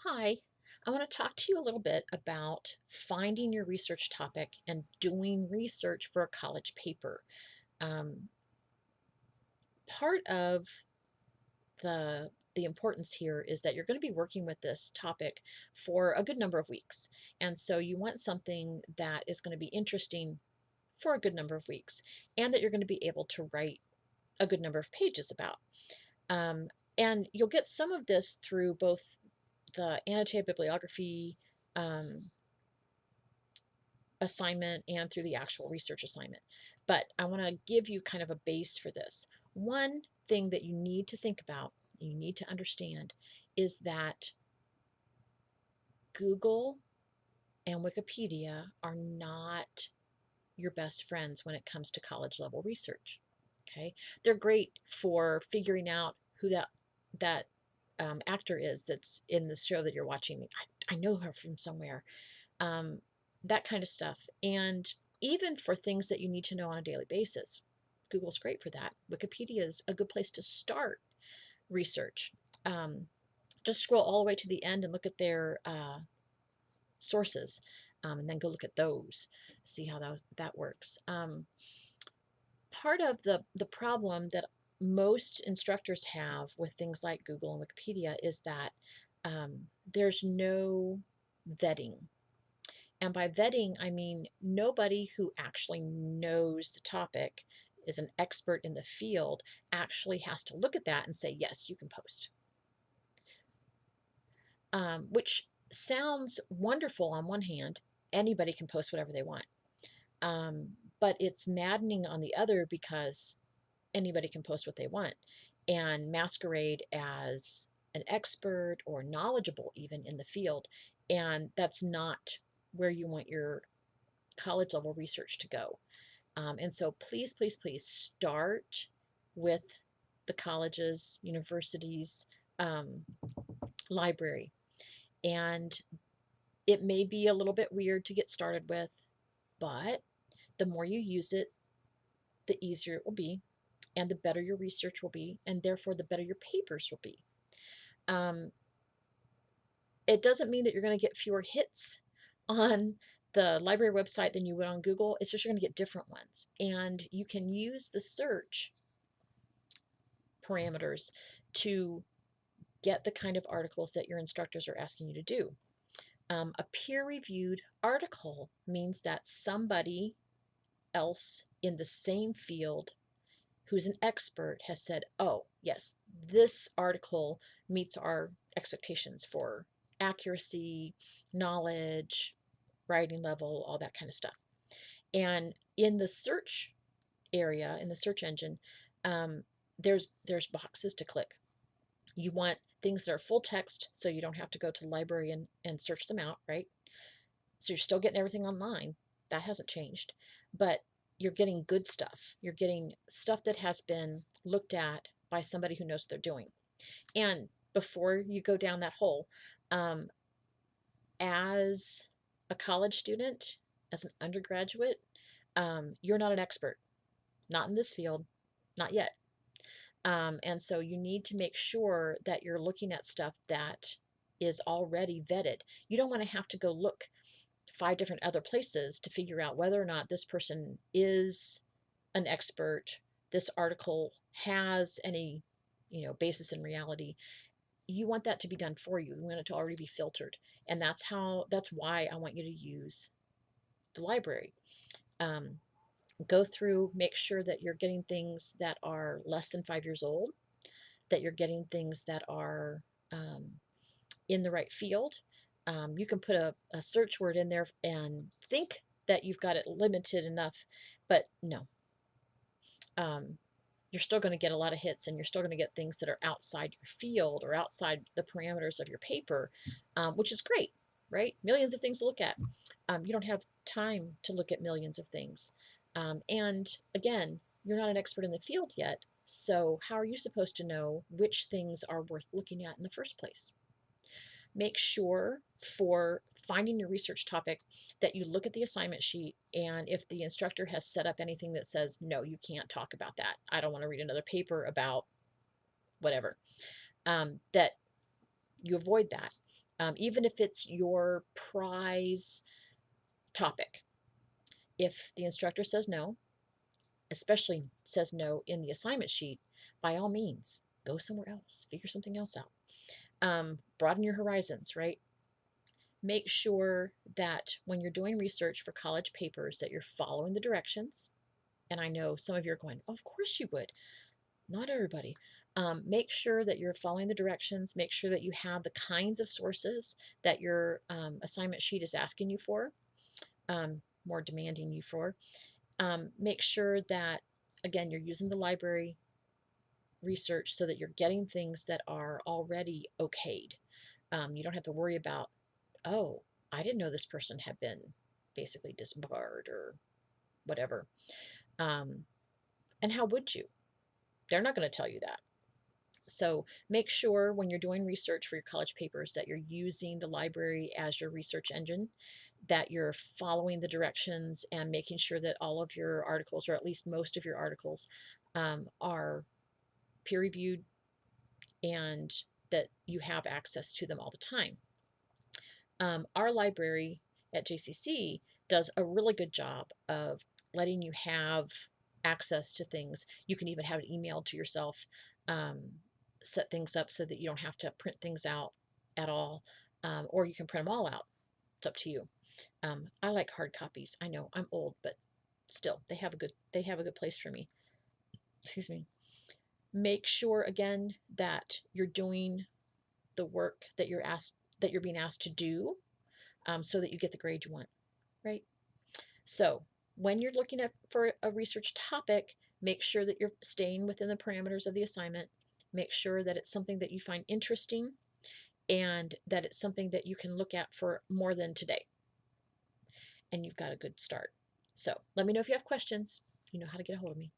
Hi, I want to talk to you a little bit about finding your research topic and doing research for a college paper. Um, Part of the importance here is that you're going to be working with this topic for a good number of weeks. And so you want something that is going to be interesting for a good number of weeks and that you're going to be able to write a good number of pages about. Um, and you'll get some of this through both the annotated bibliography um, assignment and through the actual research assignment. But I want to give you kind of a base for this. One thing that you need to think about, you need to understand, is that Google and Wikipedia are not your best friends when it comes to college level research. Okay, they're great for figuring out who that actor is that's in the show that you're watching. I know her from somewhere, um, that kind of stuff. And even for things that you need to know on a daily basis, Google's great for that. Wikipedia is a good place to start research. Um, just scroll all the way to the end and look at their sources, and then go look at those, see how that works. Part of the problem that most instructors have with things like Google and Wikipedia is that there's no vetting. And by vetting, I mean nobody who actually knows the topic, is an expert in the field, actually has to look at that and say, yes, you can post. Which sounds wonderful on one hand. Anybody can post whatever they want. But it's maddening on the other because anybody can post what they want and masquerade as an expert or knowledgeable even in the field. And that's not where you want your college level research to go. And so please, please, please start with the colleges, universities, um, library. And it may be a little bit weird to get started with, but the more you use it, the easier it will be, and the better your research will be, and therefore the better your papers will be. Um, it doesn't mean that you're going to get fewer hits on the library website than you would on Google. It's just you're going to get different ones. And you can use the search parameters to get the kind of articles that your instructors are asking you to do. A peer-reviewed article means that somebody else in the same field who's an expert has said, oh, yes, this article meets our expectations for accuracy, knowledge, writing level, all that kind of stuff. And in the search area, in the search engine, um, there's boxes to click. You want things that are full text so you don't have to go to the library and search them out, right? So you're still getting everything online. That hasn't changed. But you're getting good stuff. You're getting stuff that has been looked at by somebody who knows what they're doing. And before you go down that hole, um, as a college student, as an undergraduate, you're not an expert, not in this field, not yet. And so you need to make sure that you're looking at stuff that is already vetted. You don't want to have to go look five different other places to figure out whether or not this person is an expert, this article has any, basis in reality. You want that to be done for you. You want it to already be filtered. And that's why I want you to use the library. Um, Go through, make sure that you're getting things that are less than 5 years old, that you're getting things that are um, in the right field. You can put a search word in there and think that you've got it limited enough, but no. Um, you're still going to get a lot of hits and you're still going to get things that are outside your field or outside the parameters of your paper, which is great, right? Millions of things to look at. You don't have time to look at millions of things. And again, you're not an expert in the field yet. So, how are you supposed to know which things are worth looking at in the first place? Make sure for finding your research topic that you look at the assignment sheet, and if the instructor has set up anything that says, no, you can't talk about that, I don't want to read another paper about whatever, that you avoid that. even if it's your prize topic. If the instructor says no, especially says no in the assignment sheet, by all means, go somewhere else, figure something else out. Broaden your horizons, right? Make sure that when you're doing research for college papers that you're following the directions. And I know some of you are going, oh, of course you would. Not everybody. Make sure that you're following the directions. Make sure that you have the kinds of sources that your assignment sheet is asking you for, more demanding you for. Make sure that, again, you're using the library research so that you're getting things that are already okayed. You don't have to worry about, oh, I didn't know this person had been basically disbarred or whatever. Um, and how would you? They're not going to tell you that. So make sure when you're doing research for your college papers that you're using the library as your research engine, that you're following the directions and making sure that all of your articles, or at least most of your articles, are peer reviewed and that you have access to them all the time. Our library at JCC does a really good job of letting you have access to things. You can even have it emailed to yourself, um, set things up so that you don't have to print things out at all, or you can print them all out. It's up to you. I like hard copies. I know I'm old, but still, they have a good place for me. Excuse me. Make sure again that you're doing the work that you're being asked to do, so that you get the grade you want, right? So when you're looking at for a research topic, make sure that you're staying within the parameters of the assignment. Make sure that it's something that you find interesting and that it's something that you can look at for more than today. And you've got a good start. So let me know if you have questions. You know how to get a hold of me.